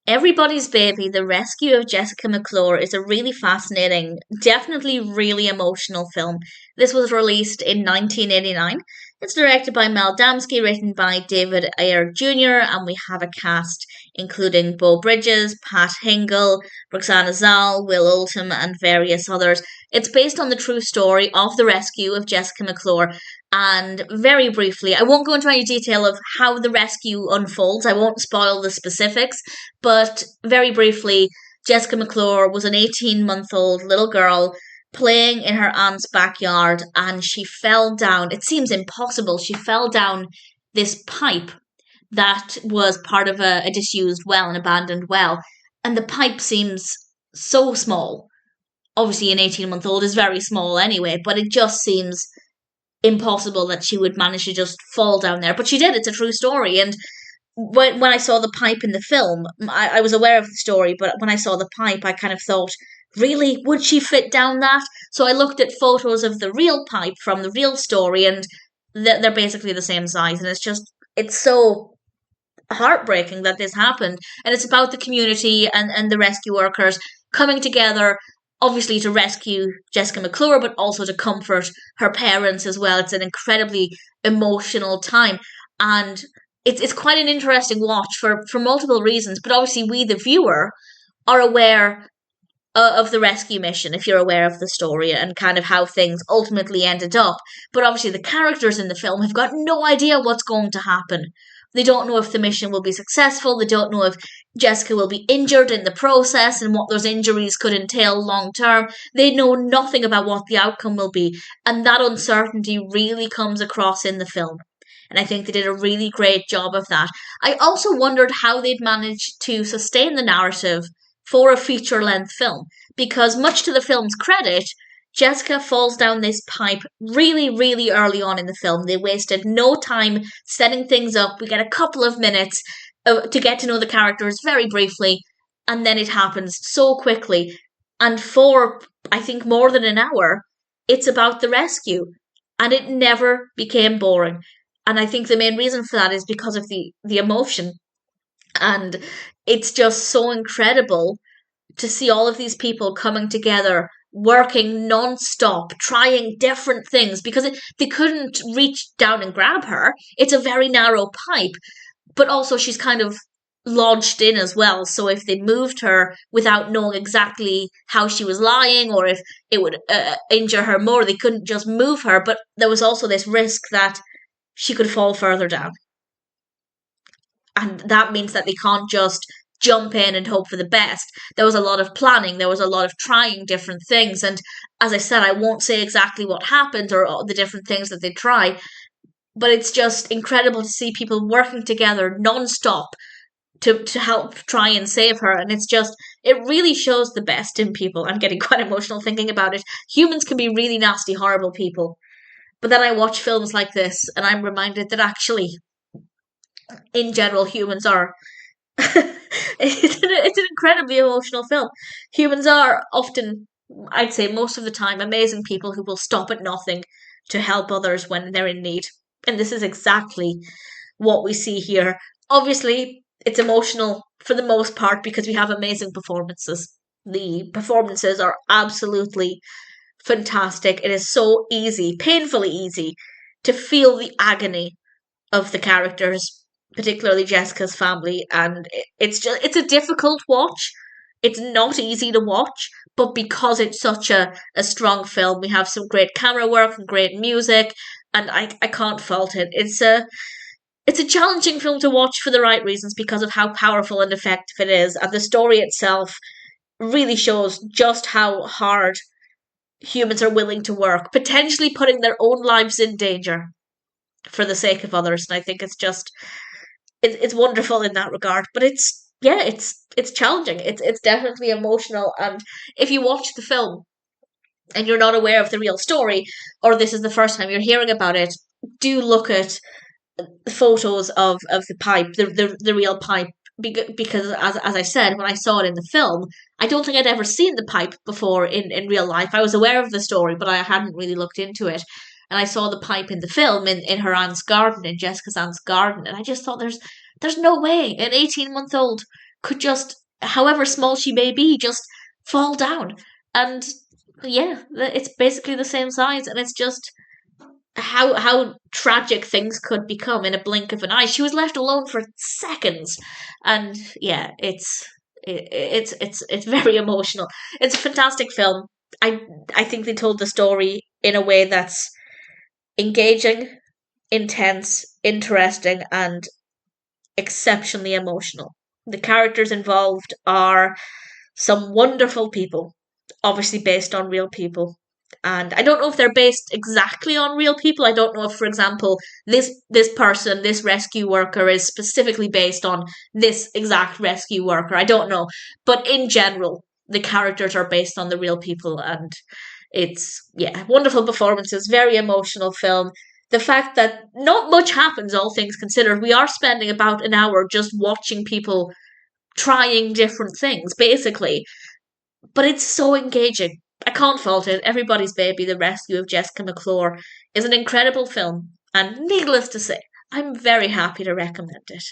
Everybody's Baby, The Rescue of Jessica McClure is a really fascinating, definitely really emotional film. This was released in 1989. It's directed by Mel Damski, written by David Eyre Jr., and we have a cast including Beau Bridges, Pat Hingle, Roxana Zal, Will Oldham, and various others. It's based on the true story of the rescue of Jessica McClure, and very briefly, I won't go into any detail of how the rescue unfolds, I won't spoil the specifics, but very briefly, Jessica McClure was an 18-month-old little girl playing in her aunt's backyard and she fell down. It seems impossible. She fell down this pipe that was part of a disused well, an abandoned well. And the pipe seems so small. Obviously, an 18-month-old is very small anyway, but it just seems impossible that she would manage to just fall down there. But she did. It's a true story. And when I saw the pipe in the film, I was aware of the story, but when I saw the pipe, I kind of thought, really, would she fit down that? So I looked at photos of the real pipe from the real story, and they're basically the same size. And it's so heartbreaking that this happened. And it's about the community and the rescue workers coming together, obviously to rescue Jessica McClure, but also to comfort her parents as well. It's an incredibly emotional time. And it's quite an interesting watch for multiple reasons, but obviously we, the viewer, are aware of the rescue mission, if you're aware of the story and kind of how things ultimately ended up. But obviously the characters in the film have got no idea what's going to happen. They don't know if the mission will be successful. They don't know if Jessica will be injured in the process and what those injuries could entail long term. They know nothing about what the outcome will be. And that uncertainty really comes across in the film. And I think they did a really great job of that. I also wondered how they'd managed to sustain the narrative for a feature-length film, because much to the film's credit, Jessica falls down this pipe really, really early on in the film. They wasted no time setting things up. We get a couple of minutes to get to know the characters very briefly, and then it happens so quickly. And for, I think, more than an hour, it's about the rescue. And it never became boring. And I think the main reason for that is because of the emotion. And it's just so incredible to see all of these people coming together, working non-stop, trying different things, because they couldn't reach down and grab her. It's a very narrow pipe, but also she's kind of lodged in as well. So if they moved her without knowing exactly how she was lying, or if it would injure her more, they couldn't just move her. But there was also this risk that she could fall further down. And that means that they can't just jump in and hope for the best. There was a lot of planning, there was a lot of trying different things. And as I said, I won't say exactly what happened or the different things that they try, but it's just incredible to see people working together non-stop to help try and save her. And it really shows the best in people. I'm getting quite emotional thinking about it. Humans can be really nasty, horrible people. But then I watch films like this and I'm reminded that actually, in general, humans are. It's an incredibly emotional film. Humans are often, I'd say most of the time, amazing people who will stop at nothing to help others when they're in need. And this is exactly what we see here. Obviously, it's emotional for the most part because we have amazing performances. The performances are absolutely fantastic. It is so easy, painfully easy, to feel the agony of the characters, particularly Jessica's family, and it's a difficult watch. It's not easy to watch, but because it's such a strong film, we have some great camera work and great music, and I can't fault it. It's a challenging film to watch for the right reasons because of how powerful and effective it is, and the story itself really shows just how hard humans are willing to work, potentially putting their own lives in danger for the sake of others. And I think it's wonderful in that regard. But it's challenging. It's definitely emotional. And if you watch the film and you're not aware of the real story, or this is the first time you're hearing about it, do look at photos of the pipe, the real pipe, because as I said, when I saw it in the film, I don't think I'd ever seen the pipe before in real life. I was aware of the story, but I hadn't really looked into it. And I saw the pipe in the film in her aunt's garden, in Jessica's aunt's garden, and I just thought there's no way an 18-month-old could just, however small she may be, just fall down. And yeah, it's basically the same size, and it's just how tragic things could become in a blink of an eye. She was left alone for seconds, and yeah, it's very emotional. It's a fantastic film. I think they told the story in a way that's engaging, intense, interesting, and exceptionally emotional. The characters involved are some wonderful people, obviously based on real people. And I don't know if they're based exactly on real people. I don't know if, for example, this person, this rescue worker, is specifically based on this exact rescue worker. I don't know, but in general, the characters are based on the real people, and it's wonderful performances, very emotional film. The fact that not much happens, all things considered, we are spending about an hour just watching people trying different things, basically. But it's so engaging. I can't fault it. Everybody's Baby, The Rescue of Jessica McClure, is an incredible film, and needless to say, I'm very happy to recommend it.